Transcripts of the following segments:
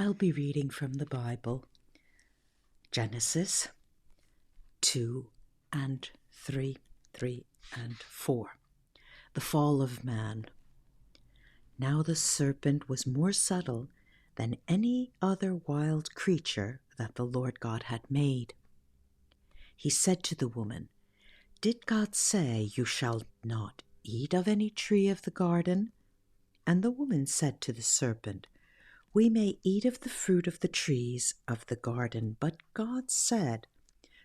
I'll be reading from the Bible, Genesis 2 and 3, 3 and 4. The fall of man. Now the serpent was more subtle than any other wild creature that the Lord God had made. He said to the woman, "Did God say, 'You shall not eat of any tree of the garden'?" And the woman said to the serpent, "We may eat of the fruit of the trees of the garden, but God said,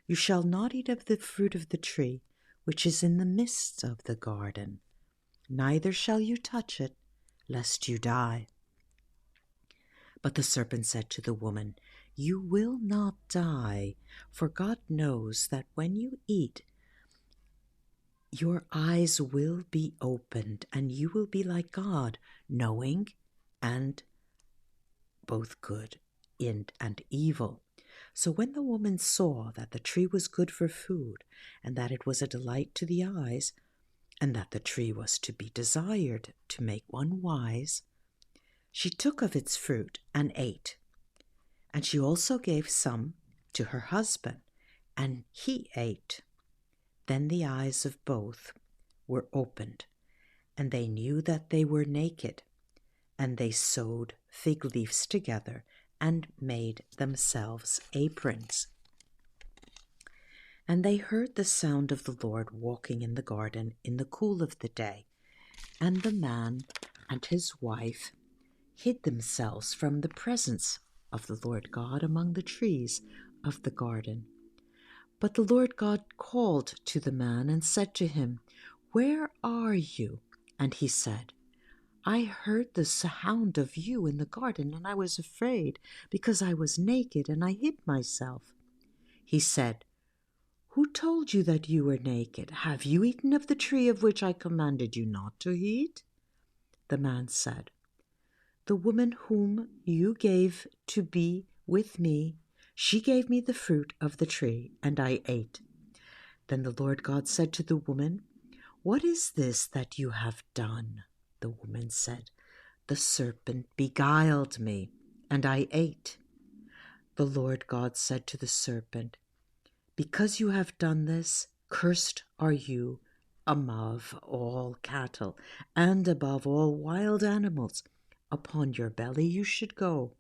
'You shall not eat of the fruit of the tree which is in the midst of the garden, neither shall you touch it, lest you die.'" But the serpent said to the woman, "You will not die, for God knows that when you eat, your eyes will be opened, and you will be like God, knowing and both good and evil." So when the woman saw that the tree was good for food, and that it was a delight to the eyes, and that the tree was to be desired to make one wise, she took of its fruit and ate. And she also gave some to her husband, and he ate. Then the eyes of both were opened, and they knew that they were naked, and they sewed fig leaves together and made themselves aprons. And they heard the sound of the Lord walking in the garden in the cool of the day, and the man and his wife hid themselves from the presence of the Lord God among the trees of the garden. But the Lord God called to the man and said to him, "Where are you?" And he said, "I heard the sound of you in the garden, and I was afraid, because I was naked, and I hid myself." He said, "Who told you that you were naked? Have you eaten of the tree of which I commanded you not to eat?" The man said, "The woman whom you gave to be with me, she gave me the fruit of the tree, and I ate." Then the Lord God said to the woman, "What is this that you have done?" The woman said, "The serpent beguiled me, and I ate." The Lord God said to the serpent, "Because you have done this, cursed are you above all cattle, and above all wild animals. Upon your belly you should go,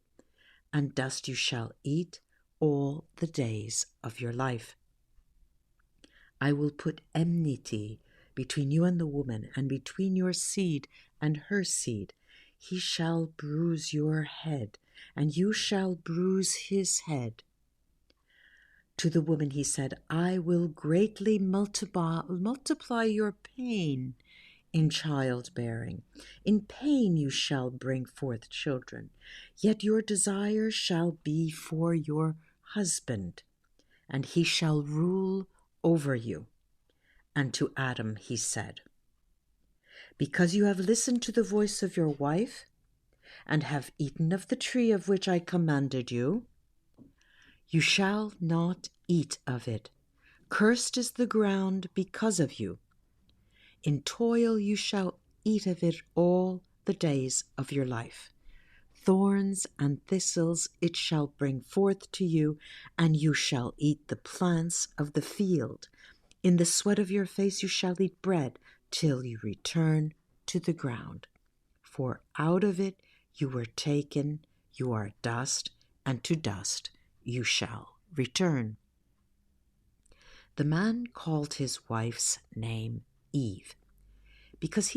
and dust you shall eat all the days of your life. I will put enmity between you and the woman, and between your seed and her seed. He shall bruise your head, and you shall bruise his head." To the woman he said, "I will greatly multiply your pain in childbearing. In pain you shall bring forth children, yet your desire shall be for your husband, and he shall rule over you." And to Adam he said, "Because you have listened to the voice of your wife, and have eaten of the tree of which I commanded you, you shall not eat of it. Cursed is the ground because of you. In toil you shall eat of it all the days of your life. Thorns and thistles it shall bring forth to you, and you shall eat the plants of the field. In the sweat of your face you shall eat bread till you return to the ground. For out of it you were taken, you are dust, and to dust you shall return." The man called his wife's name Eve, because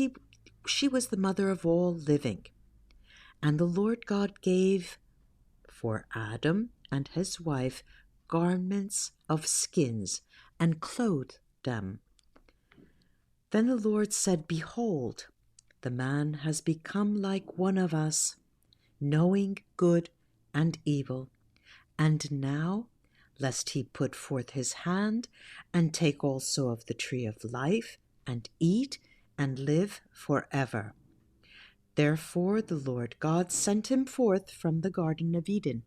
she was the mother of all living. And the Lord God gave for Adam and his wife garments of skins, and clothed them. Then the Lord said, "Behold, the man has become like one of us, knowing good and evil. And now, lest he put forth his hand and take also of the tree of life, and eat and live forever." Therefore the Lord God sent him forth from the Garden of Eden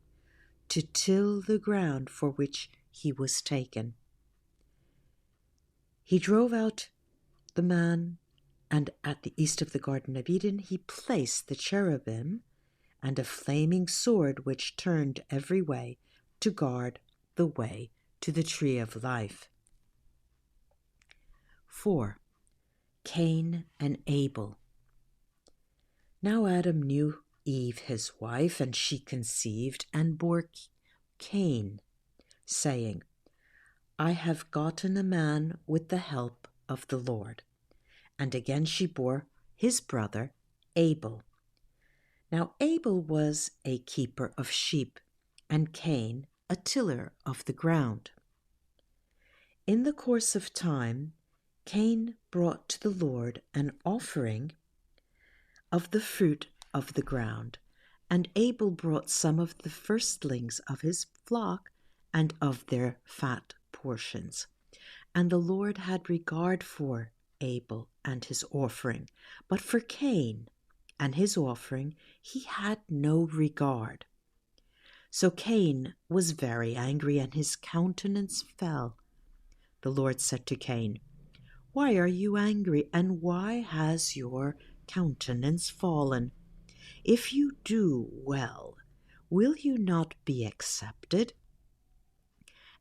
to till the ground for which he was taken. He drove out the man, and at the east of the Garden of Eden he placed the cherubim and a flaming sword which turned every way to guard the way to the tree of life. 4. Cain and Abel. Now Adam knew Eve his wife, and she conceived and bore Cain, saying, I have gotten a man with the help of the Lord. And again she bore his brother Abel. Now Abel was a keeper of sheep, and Cain a tiller of the ground. In the course of time, Cain brought to the Lord an offering of the fruit of the ground, and Abel brought some of the firstlings of his flock and of their fat portions. And the Lord had regard for Abel and his offering, but for Cain and his offering he had no regard. So Cain was very angry, and his countenance fell. The Lord said to Cain, Why are you angry, and why has your countenance fallen? If you do well, will you not be accepted?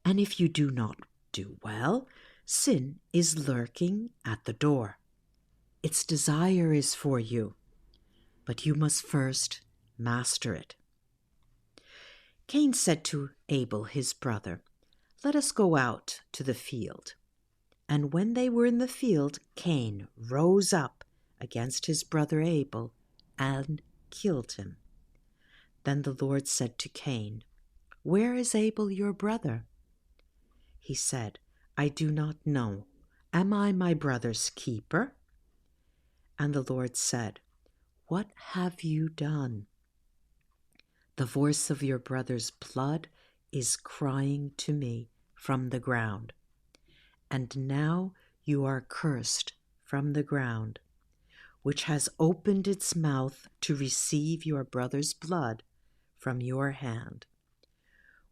And if you do not do well, sin is lurking at the door. Its desire is for you, but you must first master it. Cain said to Abel his brother, Let us go out to the field. And when they were in the field, Cain rose up against his brother Abel and killed him. Then the Lord said to Cain, Where is Abel your brother? He said, I do not know. Am I my brother's keeper? And the Lord said, What have you done? The voice of your brother's blood is crying to me from the ground. And now you are cursed from the ground, which has opened its mouth to receive your brother's blood from your hand.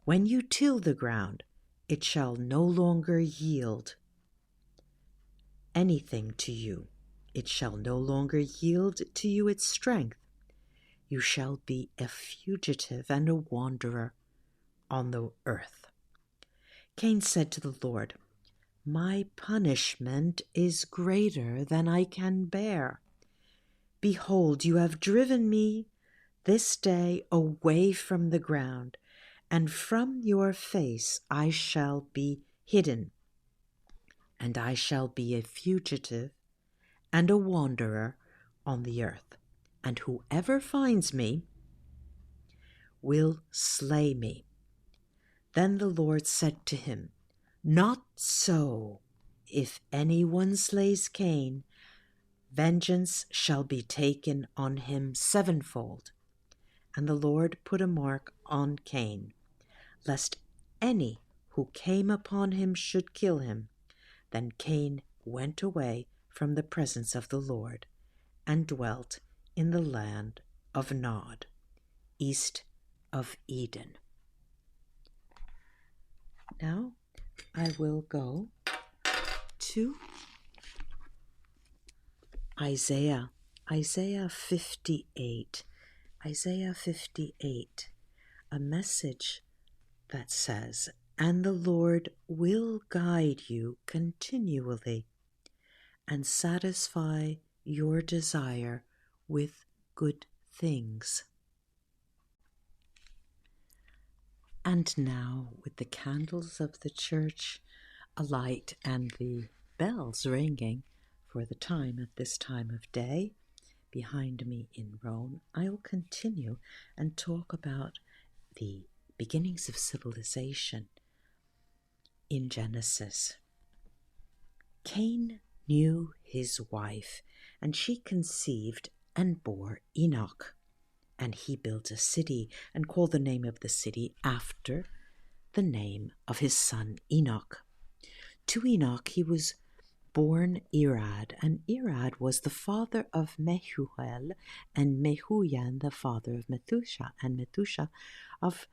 When you till the ground, it shall no longer yield anything to you. It shall no longer yield to you its strength. You shall be a fugitive and a wanderer on the earth. Cain said to the Lord, My punishment is greater than I can bear. Behold, you have driven me this day away from the ground, and from your face I shall be hidden, and I shall be a fugitive and a wanderer on the earth, and whoever finds me will slay me. Then the Lord said to him, Not so. If anyone slays Cain, vengeance shall be taken on him sevenfold. And the Lord put a mark on Cain, lest any who came upon him should kill him. Then Cain went away from the presence of the Lord and dwelt in the land of Nod, east of Eden. Now I will go to Isaiah 58. Isaiah 58, a message that says, And the Lord will guide you continually and satisfy your desire with good things. And now, with the candles of the church alight and the bells ringing for the time at this time of day behind me in Rome, I'll continue and talk about the beginnings of civilization in Genesis. Cain knew his wife, and she conceived and bore Enoch. And he built a city and called the name of the city after the name of his son Enoch. To Enoch he was born Irad, and Irad was the father of Mehuel, and Mehuyan the father of Methusha, and Methusha of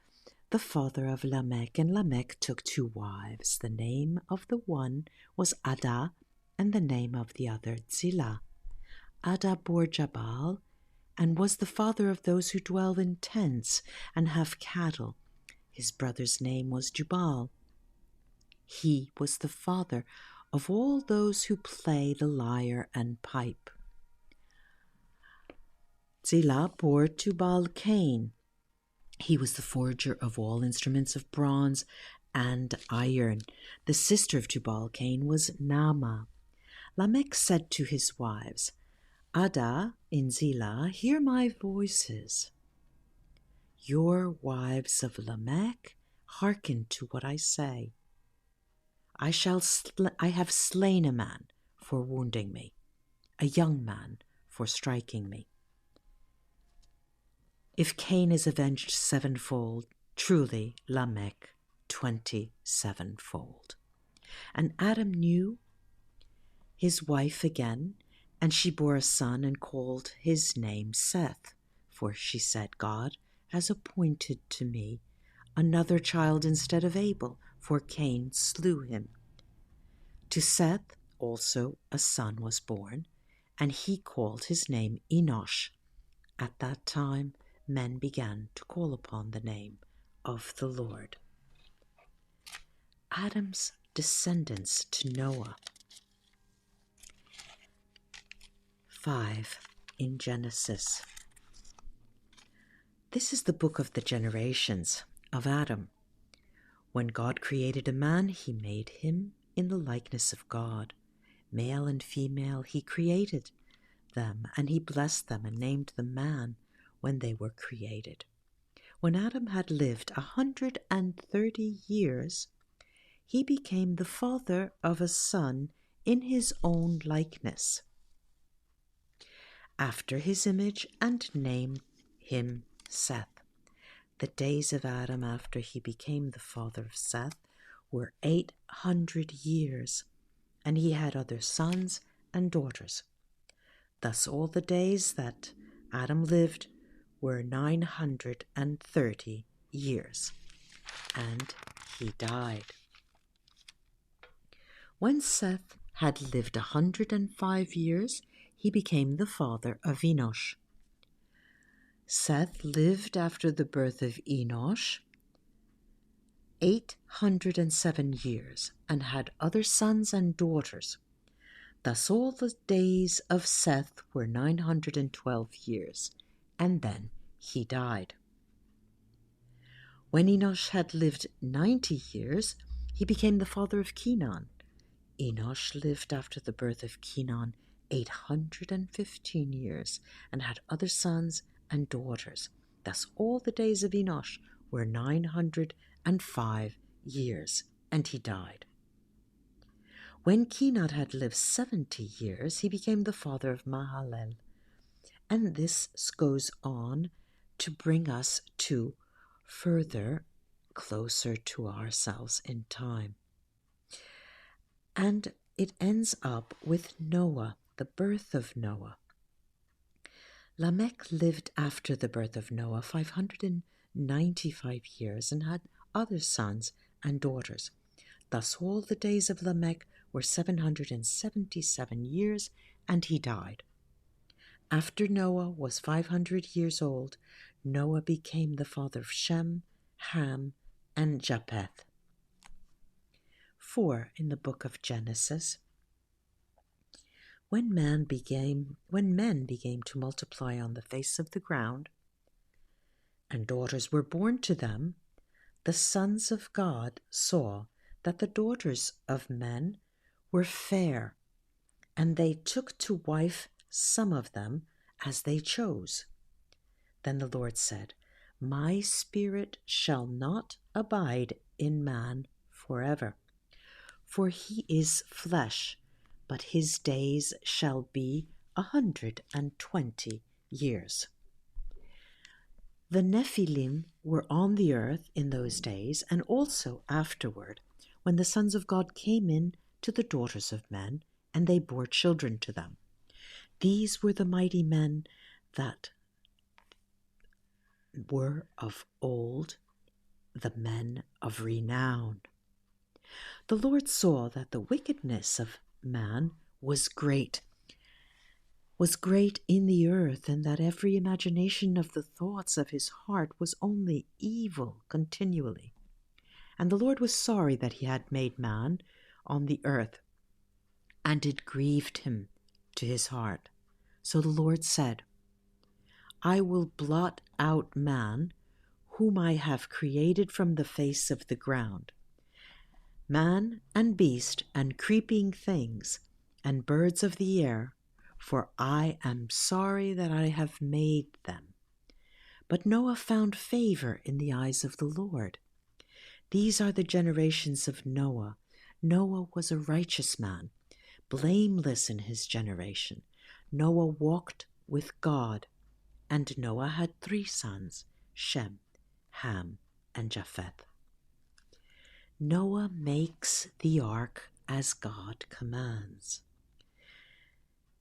the father of Lamech. And Lamech took 2 wives. The name of the one was Ada, and the name of the other Zillah. Ada bore Jabal, and was the father of those who dwell in tents and have cattle. His brother's name was Jubal. He was the father of all those who play the lyre and pipe. Zillah bore Tubal Cain. He was the forger of all instruments of bronze and iron. The sister of Tubal Cain was Naamah. Lamech said to his wives, Ada in Zillah, hear my voices. Your wives of Lamech, hearken to what I say. I have slain a man for wounding me, a young man for striking me. If Cain is avenged sevenfold, truly Lamech 27-fold. And Adam knew his wife again, and she bore a son and called his name Seth, for she said, God has appointed to me another child instead of Abel, for Cain slew him. To Seth also a son was born, and he called his name Enosh. At that time men began to call upon the name of the Lord. Adam's descendants to Noah. 5 in Genesis. This is the book of the generations of Adam. When God created a man, he made him in the likeness of God. Male and female he created them, and he blessed them and named them man when they were created. When Adam had lived 130 years, he became the father of a son in his own likeness, after his image, and named him Seth. The days of Adam after he became the father of Seth were 800 years, and he had other sons and daughters. Thus all the days that Adam lived were 930 years, and he died. When Seth had lived 105 years, he became the father of Enosh. Seth lived after the birth of Enosh 807 years, and had other sons and daughters. Thus all the days of Seth were 912 years, and then he died. When Enosh had lived 90 years, he became the father of Kenan. Enosh lived after the birth of Kenan 815 years, and had other sons and daughters. Thus all the days of Enosh were 905 years, and he died. When Kenan had lived 70 years, he became the father of Mahalalel. And this goes on to bring us to further closer to ourselves in time. And it ends up with Noah, the birth of Noah. Lamech lived after the birth of Noah 595 years and had other sons and daughters. Thus all the days of Lamech were 777 years, and he died. After Noah was 500 years old, Noah became the father of Shem, Ham, and Japheth. 4 in the book of Genesis. When men began to multiply on the face of the ground, and daughters were born to them, the sons of God saw that the daughters of men were fair, and they took to wife some of them as they chose. Then the Lord said, My spirit shall not abide in man forever, for he is flesh, but his days shall be 120 years. The Nephilim were on the earth in those days, and also afterward, when the sons of God came in to the daughters of men, and they bore children to them. These were the mighty men that were of old, the men of renown. The Lord saw that the wickedness of man was great, was great in the earth, and that every imagination of the thoughts of his heart was only evil continually. And the Lord was sorry that he had made man on the earth, and it grieved him to his heart. So the Lord said, I will blot out man, whom I have created from the face of the ground, man and beast and creeping things and birds of the air, for I am sorry that I have made them. But Noah found favor in the eyes of the Lord. These are the generations of Noah. Noah was a righteous man, blameless in his generation. Noah walked with God, and Noah had 3 sons, Shem, Ham, and Japheth. Noah makes the ark as God commands.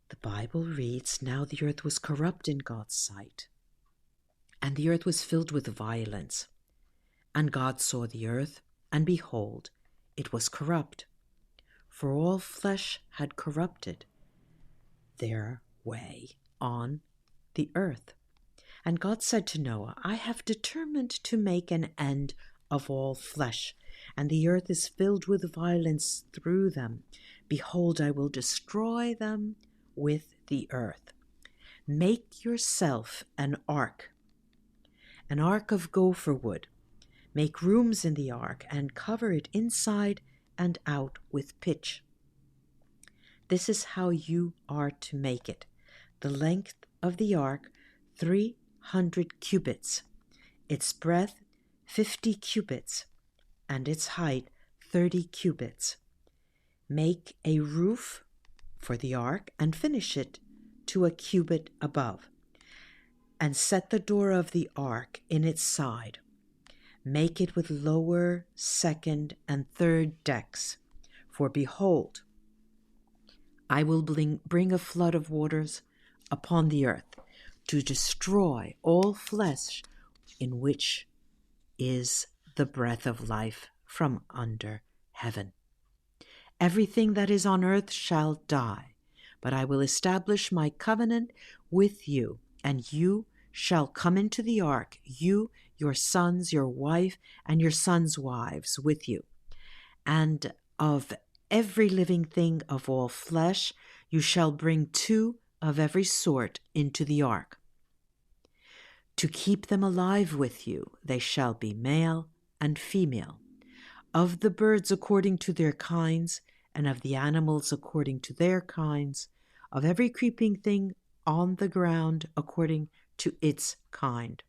The Bible reads, Now the earth was corrupt in God's sight, and the earth was filled with violence. And God saw the earth, and behold, it was corrupt, for all flesh had corrupted their way on the earth. And God said to Noah, I have determined to make an end of all flesh, and the earth is filled with violence through them. Behold, I will destroy them with the earth. Make yourself an ark of gopher wood. Make rooms in the ark, and cover it inside and out with pitch. This is how you are to make it. The length of the ark, 300 cubits, its breadth 50 cubits, and its height 30 cubits. Make a roof for the ark, and finish it to a cubit above, and set the door of the ark in its side. Make it with lower, second, and third decks. For behold, I will bring a flood of waters upon the earth, to destroy all flesh in which is the breath of life from under heaven. Everything that is on earth shall die, but I will establish my covenant with you, and you shall come into the ark, you, your sons, your wife, and your sons' wives with you. And of every living thing of all flesh you shall bring 2 of every sort into the ark. To keep them alive with you, they shall be male and female. Of the birds according to their kinds, and of the animals according to their kinds, of every creeping thing on the ground according to its kind.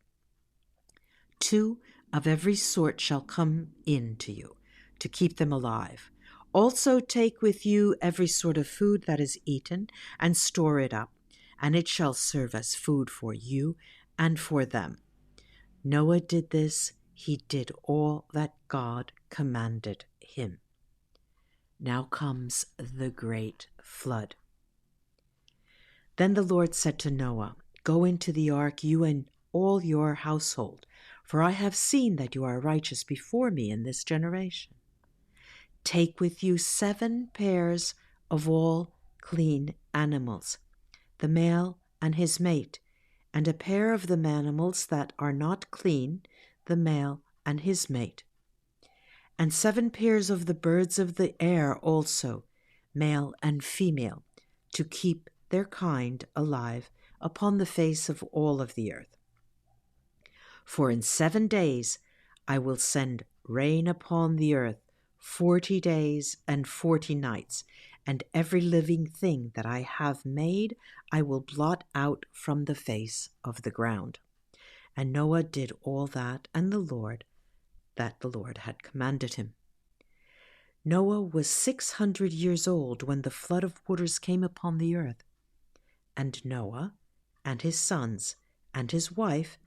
2 of every sort shall come in to you, to keep them alive. Also take with you every sort of food that is eaten, and store it up, and it shall serve as food for you and for them. Noah did this. He did all that God commanded him. Now comes the great flood. Then the Lord said to Noah, Go into the ark, you and all your household, for I have seen that you are righteous before me in this generation. Take with you 7 pairs of all clean animals, the male and his mate, and a pair of the animals that are not clean, the male and his mate. And 7 pairs of the birds of the air also, male and female, to keep their kind alive upon the face of all of the earth. For in 7 days I will send rain upon the earth, 40 days and 40 nights, and every living thing that I have made I will blot out from the face of the ground. And Noah did all that the Lord had commanded him. Noah was 600 years old when the flood of waters came upon the earth. And Noah and his sons and his wife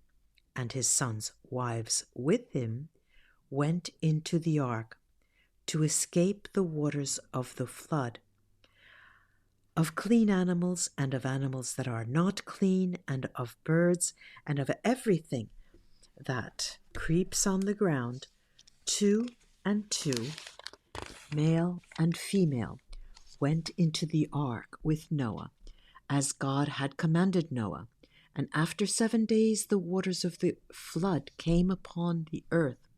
and his sons' wives with him went into the ark to escape the waters of the flood, of clean animals and of animals that are not clean, and of birds and of everything that creeps on the ground. 2 and 2, male and female, went into the ark with Noah, as God had commanded Noah. And after 7 days the waters of the flood came upon the earth.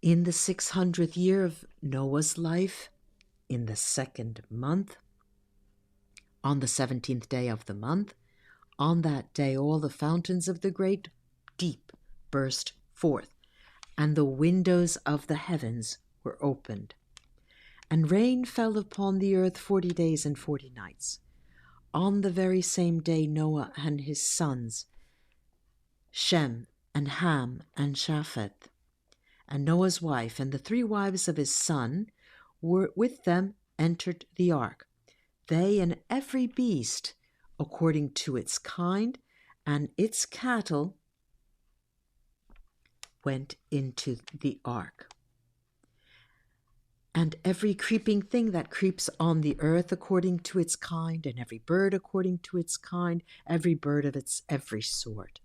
In the 600th year of Noah's life, in the 2nd month, on the 17th day of the month, on that day all the fountains of the great deep burst forth, and the windows of the heavens were opened. And rain fell upon the earth 40 days and 40 nights. On the very same day Noah and his sons, Shem and Ham and Japheth, and Noah's wife and the 3 wives of his son were with them entered the ark, they and every beast according to its kind, and its cattle went into the ark. And every creeping thing that creeps on the earth according to its kind, and every bird according to its kind, every bird of its every sort.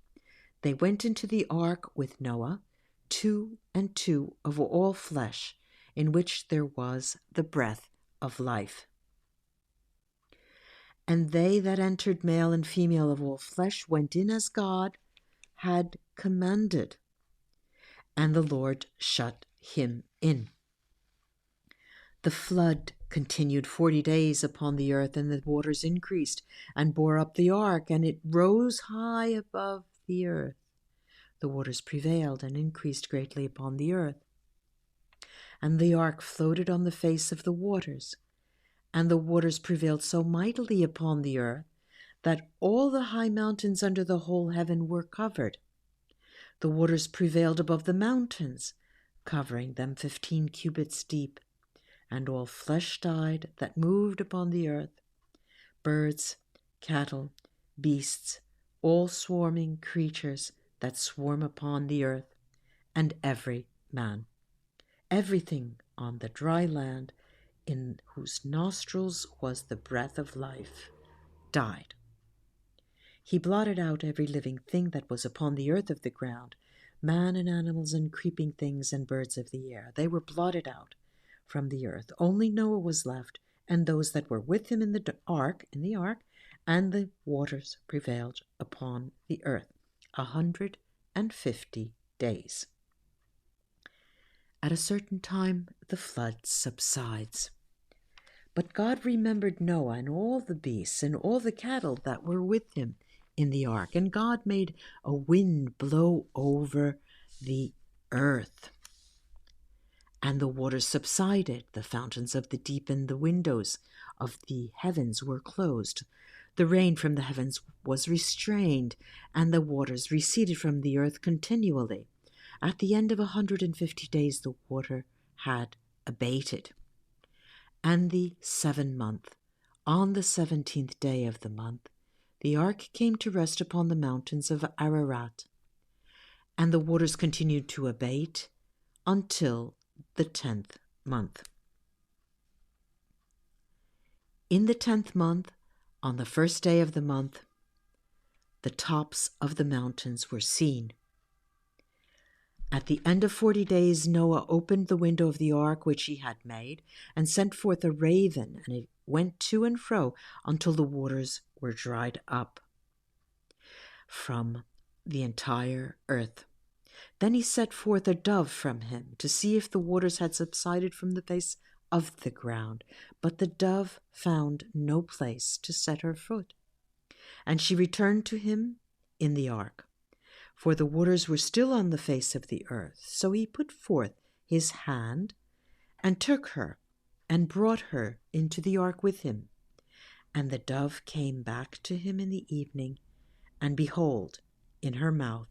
They went into the ark with Noah, 2 and 2 of all flesh, in which there was the breath of life. And they that entered, male and female of all flesh, went in as God had commanded, and the Lord shut him in. The flood continued 40 days upon the earth, and the waters increased and bore up the ark, and it rose high above the earth. The waters prevailed and increased greatly upon the earth. And the ark floated on the face of the waters, and the waters prevailed so mightily upon the earth that all the high mountains under the whole heaven were covered. The waters prevailed above the mountains, covering them 15 cubits deep. And all flesh died that moved upon the earth, birds, cattle, beasts, all swarming creatures that swarm upon the earth, and every man. Everything on the dry land, in whose nostrils was the breath of life, died. He blotted out every living thing that was upon the earth of the ground, man and animals and creeping things and birds of the air. They were blotted out from the earth. Only Noah was left, and those that were with him in the ark, and the waters prevailed upon the earth 150 days. At a certain time the flood subsides. But God remembered Noah and all the beasts and all the cattle that were with him in the ark, and God made a wind blow over the earth. And the waters subsided, the fountains of the deep and the windows of the heavens were closed. The rain from the heavens was restrained, and the waters receded from the earth continually. At the end of 150 days the water had abated. And the 7th month, on the 17th day of the month, the ark came to rest upon the mountains of Ararat, and the waters continued to abate until the 10th month. In the 10th month, on the 1st day of the month, the tops of the mountains were seen. At the end of 40 days, Noah opened the window of the ark which he had made, and sent forth a raven, and it went to and fro until the waters were dried up from the entire earth. Then he set forth a dove from him to see if the waters had subsided from the face of the ground. But the dove found no place to set her foot. And she returned to him in the ark, for the waters were still on the face of the earth. So he put forth his hand and took her and brought her into the ark with him. And the dove came back to him in the evening, and behold, in her mouth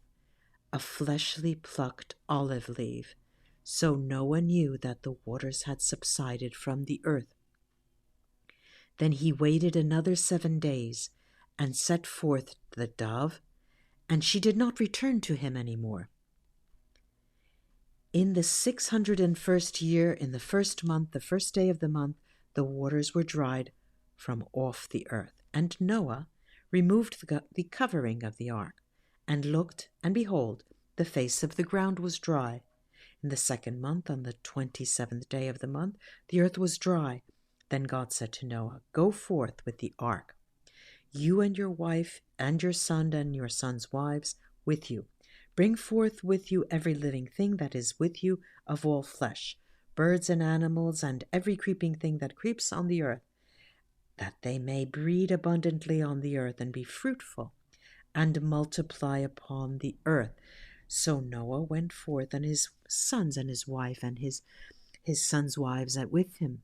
a fleshly plucked olive leaf. So Noah knew that the waters had subsided from the earth. Then he waited another 7 days and set forth the dove, and she did not return to him any more. In the 601st year, in the 1st month, the 1st day of the month, the waters were dried from off the earth. And Noah removed the covering of the ark, and looked, and behold, the face of the ground was dry. In the 2nd month, on the 27th day of the month, the earth was dry. Then God said to Noah, "Go forth with the ark, you and your wife and your son and your son's wives with you. Bring forth with you every living thing that is with you of all flesh, birds and animals, and every creeping thing that creeps on the earth, that they may breed abundantly on the earth and be fruitful and multiply upon the earth." So Noah went forth, and his sons and his wife and his sons' wives with him.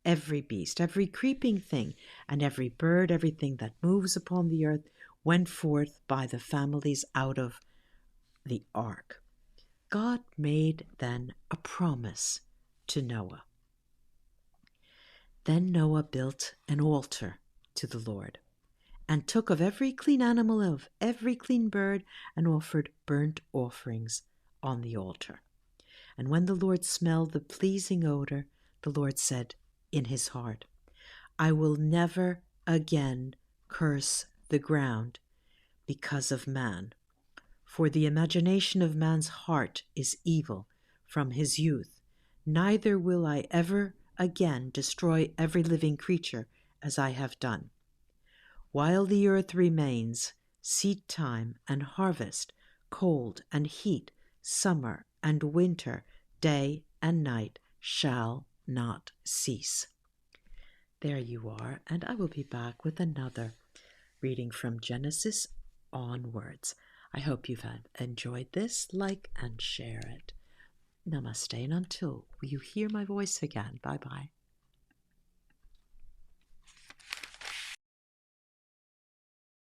Every beast, every creeping thing, and every bird, everything that moves upon the earth, went forth by the families out of the ark. God made then a promise to Noah. Then Noah built an altar to the Lord, and took of every clean animal, of every clean bird, and offered burnt offerings on the altar. And when the Lord smelled the pleasing odor, the Lord said in his heart, "I will never again curse the ground because of man, for the imagination of man's heart is evil from his youth. Neither will I ever again destroy every living creature as I have done. While the earth remains, seed time and harvest, cold and heat, summer and winter, day and night shall not cease." There you are, and I will be back with another reading from Genesis onwards. I hope you've enjoyed this. Like and share it. Namaste, and until you hear my voice again, bye-bye.